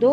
2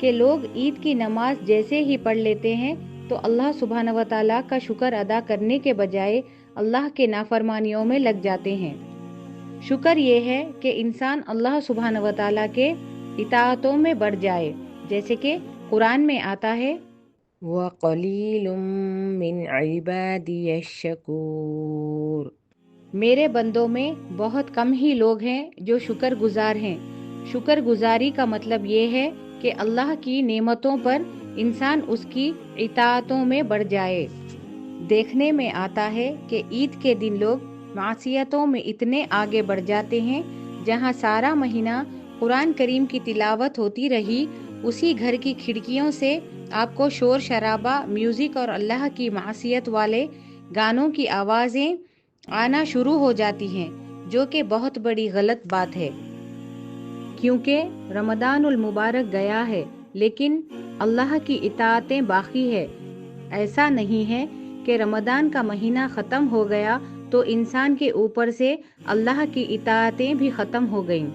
کہ لوگ عید کی نماز جیسے ہی پڑھ لیتے ہیں تو اللہ سبحانہ و تعالیٰ کا شکر ادا کرنے کے بجائے اللہ کے نافرمانیوں میں لگ جاتے ہیں۔ شکر یہ ہے کہ انسان اللہ سبحانہ و تعالیٰ کے اطاعتوں میں بڑھ جائے، جیسے کہ قرآن میں آتا ہے وَقَلِيلٌ مِّنْ عِبَادِيَ الشَّكُورُ۔ میرے بندوں میں بہت کم ہی لوگ ہیں جو شکر گزار ہیں۔ شکر گزاری کا مطلب یہ ہے کہ اللہ کی نعمتوں پر انسان اس کی اطاعتوں میں بڑھ جائے۔ دیکھنے میں آتا ہے کہ عید کے دن لوگ معصیتوں میں اتنے آگے بڑھ جاتے ہیں، جہاں سارا مہینہ قرآن کریم کی تلاوت ہوتی رہی، اسی گھر کی کھڑکیوں سے آپ کو شور شرابہ، میوزک اور اللہ کی معصیت والے گانوں کی آوازیں آنا شروع ہو جاتی ہیں، جو کہ بہت بڑی غلط بات ہے، کیونکہ رمضان المبارک گیا ہے لیکن اللہ کی اطاعتیں باقی ہے۔ ایسا نہیں ہے کہ رمضان کا مہینہ ختم ہو گیا تو انسان کے اوپر سے اللہ کی اطاعتیں بھی ختم ہو گئیں۔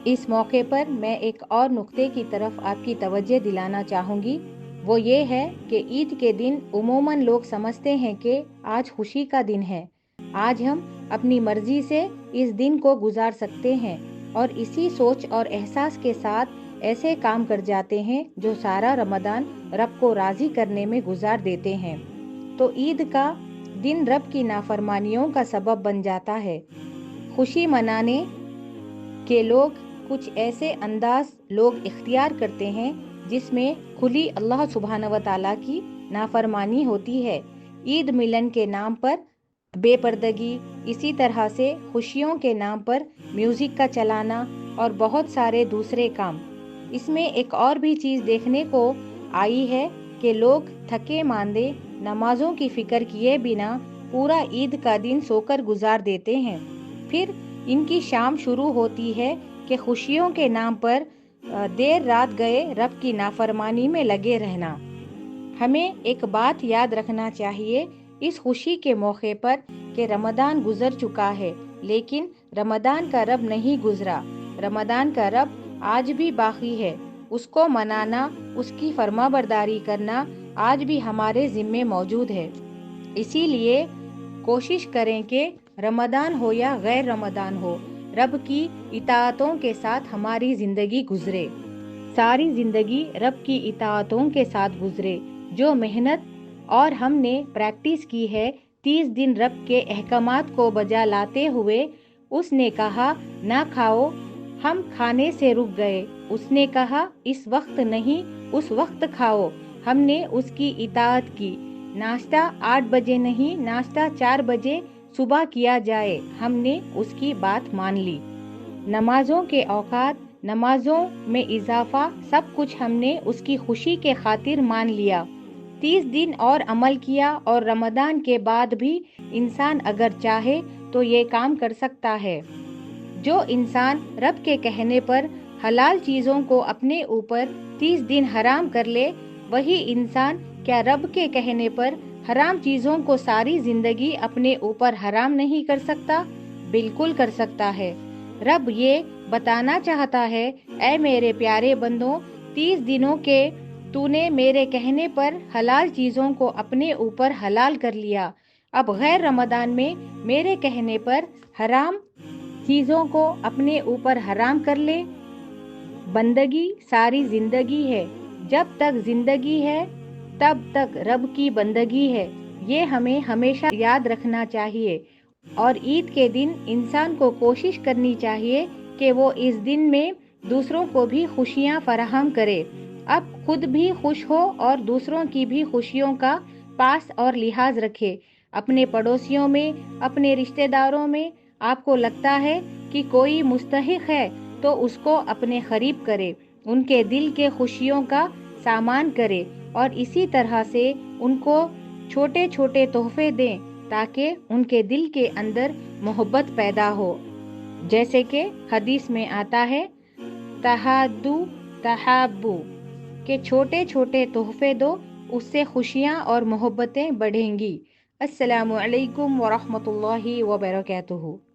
اس موقع پر میں ایک اور نقطے کی طرف آپ کی توجہ دلانا چاہوں گی، وہ یہ ہے کہ عید کے دن عموماً لوگ سمجھتے ہیں کہ آج خوشی کا دن ہے، آج ہم اپنی مرضی سے اس دن کو گزار سکتے ہیں، اور اسی سوچ اور احساس کے ساتھ ایسے کام کر جاتے ہیں جو سارا رمضان رب کو راضی کرنے میں گزار دیتے ہیں، تو عید کا دن رب کی نافرمانیوں کا سبب بن جاتا ہے۔ خوشی منانے کے لوگ کچھ ایسے انداز لوگ اختیار کرتے ہیں جس میں کھلی اللہ سبحانہ و تعالیٰ کی نافرمانی ہوتی ہے۔ عید ملن کے نام پر بے پردگی، اسی طرح سے خوشیوں کے نام پر میوزک کا چلانا اور بہت سارے دوسرے کام۔ اس میں ایک اور بھی چیز دیکھنے کو آئی ہے کہ لوگ تھکے ماندے نمازوں کی فکر کیے بنا پورا عید کا دن سو کر گزار دیتے ہیں، پھر ان کی شام شروع ہوتی ہے کہ خوشیوں کے نام پر دیر رات گئے رب کی نافرمانی میں لگے رہنا۔ ہمیں ایک بات یاد رکھنا چاہیے اس خوشی کے موقع پر کہ رمضان گزر چکا ہے، لیکن رمضان کا رب نہیں گزرا۔ رمضان کا رب آج بھی باقی ہے، اس کو منانا، اس کی فرما برداری کرنا آج بھی ہمارے ذمے موجود ہے۔ اسی لیے کوشش کریں کہ رمضان ہو یا غیر رمضان ہو، رب کی اطاعتوں کے ساتھ ہماری زندگی گزرے، ساری زندگی رب کی اطاعتوں کے ساتھ گزرے۔ جو محنت اور ہم نے پریکٹس کی ہے 30 دن رب کے احکامات کو بجا لاتے ہوئے، اس نے کہا نہ کھاؤ، ہم کھانے سے رک گئے، اس نے کہا اس وقت نہیں اس وقت کھاؤ، ہم نے اس کی اطاعت کی، ناشتہ 8 بجے نہیں ناشتہ 4 بجے صبح کیا جائے، ہم نے اس کی بات مان لی۔ نمازوں کے اوقات، نمازوں میں اضافہ، سب کچھ ہم نے اس کی خوشی کے خاطر مان لیا۔ 30 دن اور عمل کیا، اور رمضان کے بعد بھی انسان اگر چاہے تو یہ کام کر سکتا ہے۔ جو انسان رب کے کہنے پر حلال چیزوں کو اپنے اوپر 30 دن حرام کر لے، وہی انسان کیا رب کے کہنے پر حرام چیزوں کو ساری زندگی اپنے اوپر حرام نہیں کر سکتا؟ بالکل کر سکتا ہے۔ رب یہ بتانا چاہتا ہے، اے میرے پیارے بندوں، 30 دنوں کے تو نے میرے کہنے پر حلال چیزوں کو اپنے اوپر حلال کر لیا، اب غیر رمضان میں میرے کہنے پر حرام چیزوں کو اپنے اوپر حرام کر لے۔ بندگی ساری زندگی ہے، جب تک زندگی ہے تب تک رب کی بندگی ہے، یہ ہمیں ہمیشہ یاد رکھنا چاہیے۔ اور عید کے دن انسان کو کوشش کرنی چاہیے کہ وہ اس دن میں دوسروں کو بھی خوشیاں فراہم کرے، اب خود بھی خوش ہو اور دوسروں کی بھی خوشیوں کا پاس اور لحاظ رکھے۔ اپنے پڑوسیوں میں، اپنے رشتہ داروں میں آپ کو لگتا ہے کہ کوئی مستحق ہے تو اس کو اپنے قریب کرے، ان کے دل کے خوشیوں کا سامان کرے، اور اسی طرح سے ان کو چھوٹے چھوٹے تحفے دیں تاکہ ان کے دل کے اندر محبت پیدا ہو۔ جیسے کہ حدیث میں آتا ہے تہادو تحابو، کہ چھوٹے چھوٹے تحفے دو، اس سے خوشیاں اور محبتیں بڑھیں گی۔ السلام علیکم ورحمۃ اللہ وبرکاتہ۔